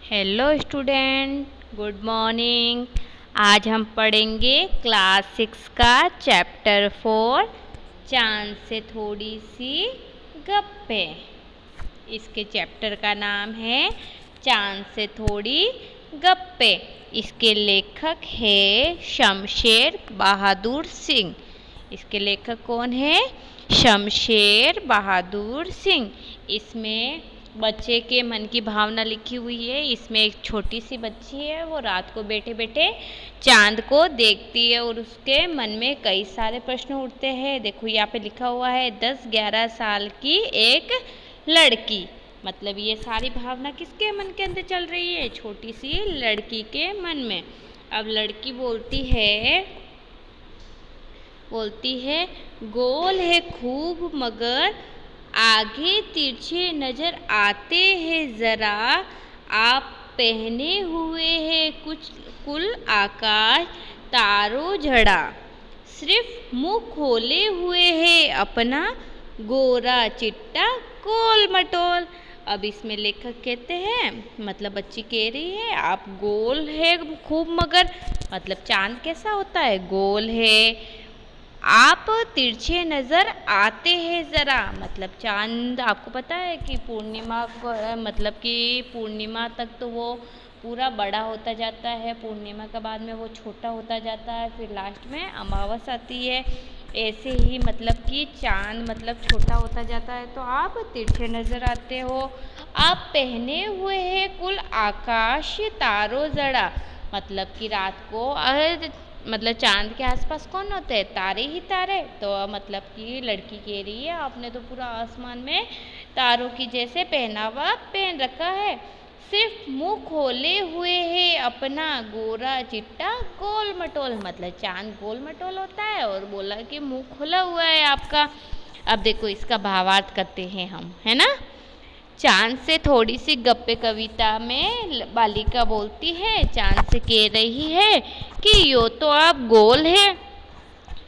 Hello student, good morning. आज हम पढ़ेंगे क्लास 6 का चैप्टर 4 चांद से थोड़ी सी गप्पें। इसके चैप्टर का नाम है चांद से थोड़ी गप्पें। इसके लेखक है शमशेर बहादुर सिंह। इसके लेखक कौन है? शमशेर बहादुर सिंह। इसमें बच्चे के मन की भावना लिखी हुई है। इसमें एक छोटी सी बच्ची है, वो रात को बैठे बैठे चांद को देखती है और उसके मन में कई सारे प्रश्न उठते हैं। देखो यहाँ पे लिखा हुआ है 10-11 साल की एक लड़की। मतलब ये सारी भावना किसके मन के अंदर चल रही है? छोटी सी लड़की के मन में। अब लड़की बोलती है गोल है खूब मगर आगे तिरछे नजर आते हैं जरा, आप पहने हुए हैं कुछ कुल आकाश तारों जड़ा, सिर्फ मुंह खोले हुए है अपना गोरा चिट्टा गोल मटोल। अब इसमें लेखक कहते हैं, मतलब बच्ची कह रही है आप गोल है खूब मगर, मतलब चांद कैसा होता है? गोल है। आप तिरछे नज़र आते हैं ज़रा, मतलब चांद आपको पता है कि मतलब कि पूर्णिमा तक तो वो पूरा बड़ा होता जाता है, पूर्णिमा के बाद में वो छोटा होता जाता है, फिर लास्ट में अमावस आती है। ऐसे ही मतलब कि चांद मतलब छोटा होता जाता है, तो आप तिरछे नज़र आते हो। आप पहने हुए हैं कुल आकाश तारों जड़ा, मतलब कि रात को मतलब चांद के आसपास कौन होते हैं? तारे ही तारे। तो मतलब कि लड़की कह रही है आपने तो पूरा आसमान में तारों की जैसे पहनावा पहन रखा है, सिर्फ मुंह खोले हुए है अपना गोरा चिट्टा गोल मटोल। मतलब चांद गोल मटोल होता है और बोला कि मुंह खुला हुआ है आपका। अब देखो इसका भावार्थ करते हैं हम, है ना। चांद से थोड़ी सी गप्पे कविता में बालिका बोलती है, चांद से कह रही है कि यो तो आप गोल है,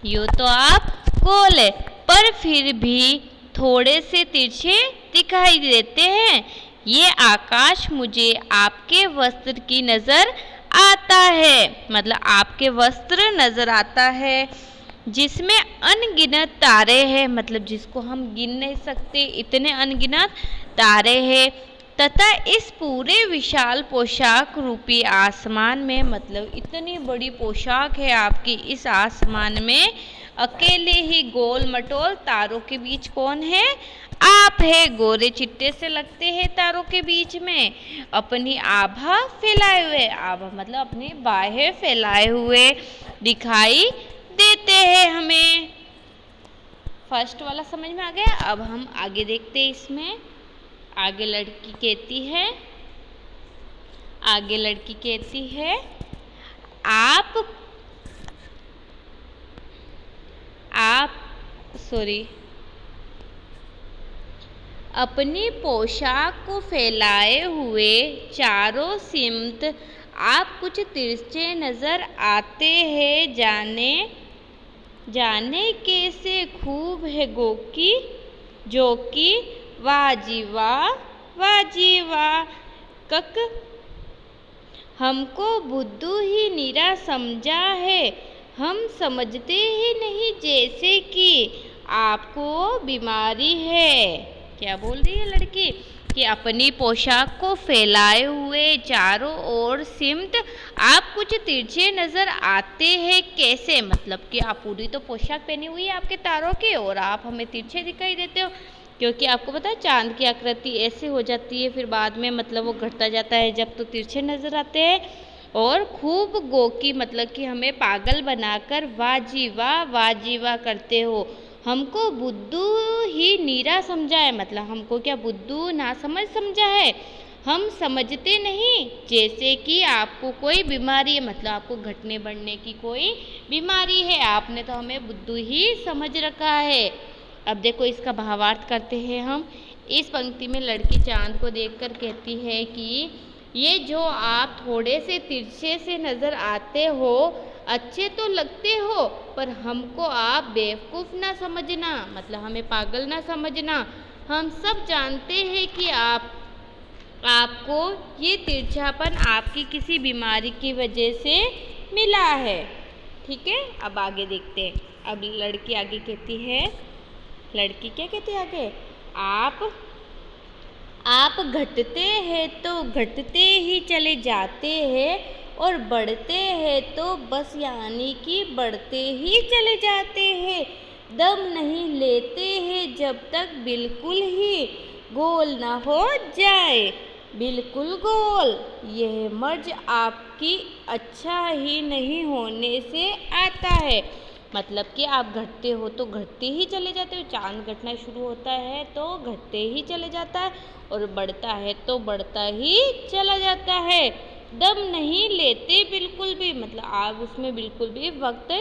यो तो आप गोल है, पर फिर भी थोड़े से तिरछे दिखाई देते हैं। ये आकाश मुझे आपके वस्त्र की नजर आता है, मतलब आपके वस्त्र नजर आता है, जिसमें अनगिनत तारे हैं, मतलब जिसको हम गिन नहीं सकते, इतने अनगिनत तारे हैं, तथा इस पूरे विशाल पोशाक रूपी आसमान में, मतलब इतनी बड़ी पोशाक है आपकी इस आसमान में, अकेले ही गोल मटोल तारों के बीच कौन है? आप है। गोरे चिट्टे से लगते हैं तारों के बीच में, अपनी आभा फैलाए हुए, आभा मतलब अपनी बाहें फैलाए हुए दिखाई देते हैं हमें। फर्स्ट वाला समझ में आ गया। अब हम आगे देखते हैं। इसमें आगे लड़की कहती है अपनी पोशाक को फैलाए हुए चारों सिमत आप कुछ तिरछे नजर आते हैं, जाने कैसे खूब है गोकी जो कि वाह जी वाह कक हमको बुद्धू ही नीरा समझा है, हम समझते ही नहीं जैसे कि आपको बीमारी है। क्या बोल रही है लड़की? कि अपनी पोशाक को फैलाए हुए चारों ओर सिमत आप कुछ तिरछे नजर आते हैं। कैसे? मतलब कि आप पूरी तो पोशाक पहनी हुई है आपके तारों की और आप हमें तिरछे दिखाई देते हो, क्योंकि आपको पता है चांद की आकृति ऐसे हो जाती है, फिर बाद में मतलब वो घटता जाता है जब तो तिरछे नजर आते हैं। और खूब गोकी मतलब कि हमें पागल बनाकर वाह जी वाह करते हो, हमको बुद्धू ही नीरा समझा है, मतलब हमको क्या बुद्धू ना समझा है, हम समझते नहीं जैसे कि आपको कोई बीमारी है, मतलब आपको घटने बढ़ने की कोई बीमारी है, आपने तो हमें बुद्धू ही समझ रखा है। अब देखो इसका भावार्थ करते हैं हम। इस पंक्ति में लड़की चांद को देखकर कहती है कि ये जो आप थोड़े से तिरछे से नज़र आते हो, अच्छे तो लगते हो, पर हमको आप बेवकूफ़ ना समझना, मतलब हमें पागल ना समझना। हम सब जानते हैं कि आप आपको ये तिरछापन आपकी किसी बीमारी की वजह से मिला है। ठीक है, अब आगे देखते हैं। अब लड़की आगे कहती है, लड़की क्या कहती है आगे, आप घटते हैं तो घटते ही चले जाते हैं और बढ़ते हैं तो बस यानी कि बढ़ते ही चले जाते हैं। दम नहीं लेते हैं जब तक बिल्कुल ही गोल ना हो जाए। बिल्कुल गोल, यह मर्ज आपकी अच्छा ही नहीं होने से आता है। मतलब कि आप घटते हो तो घटते ही चले जाते हो, चांद घटना शुरू होता है तो घटते ही चले जाता है और बढ़ता है तो बढ़ता ही चला जाता है। दम नहीं लेते बिल्कुल भी, मतलब आप उसमें बिल्कुल भी वक्त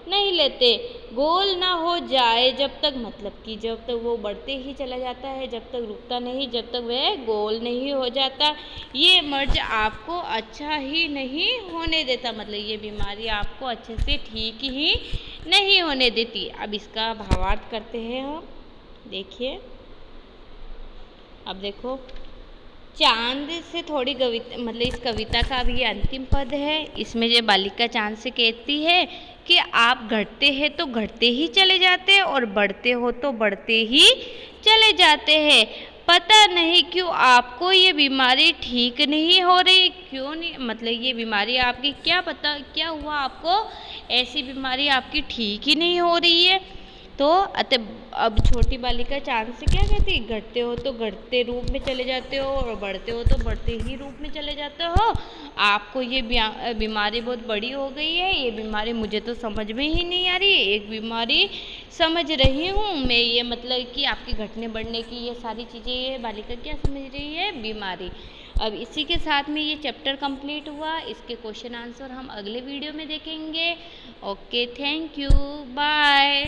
नहीं लेते। गोल ना हो जाए जब तक, मतलब कि जब तक वो बढ़ते ही चला जाता है, जब तक रुकता नहीं, जब तक वह गोल नहीं हो जाता। ये मर्ज आपको अच्छा ही नहीं होने देता, मतलब ये बीमारी आपको अच्छे से ठीक ही नहीं होने देती। अब इसका भावार्थ करते हैं हम, देखिए। अब देखो, चांद से थोड़ी कविता, मतलब इस कविता का भी ये अंतिम पद है। इसमें जो बालिका चांद से कहती है कि आप घटते हैं तो घटते ही चले जाते हैं और बढ़ते हो तो बढ़ते ही चले जाते हैं। पता नहीं क्यों आपको ये बीमारी ठीक नहीं हो रही, क्यों नहीं, मतलब ये बीमारी आपकी क्या पता क्या हुआ आपको, ऐसी बीमारी आपकी ठीक ही नहीं हो रही है। तो अब छोटी बालिका चांद से क्या कहती, घटते हो तो घटते रूप में चले जाते हो और बढ़ते हो तो बढ़ते ही रूप में चले जाते हो। आपको ये बीमारी बहुत बड़ी हो गई है, ये बीमारी मुझे तो समझ में ही नहीं आ रही। एक बीमारी समझ रही हूँ मैं, ये मतलब कि आपके घटने बढ़ने की ये सारी चीज़ें, ये बालिका क्या समझ रही है, बीमारी। अब इसी के साथ में ये चैप्टर कंप्लीट हुआ। इसके क्वेश्चन आंसर हम अगले वीडियो में देखेंगे। Okay, thank you, bye.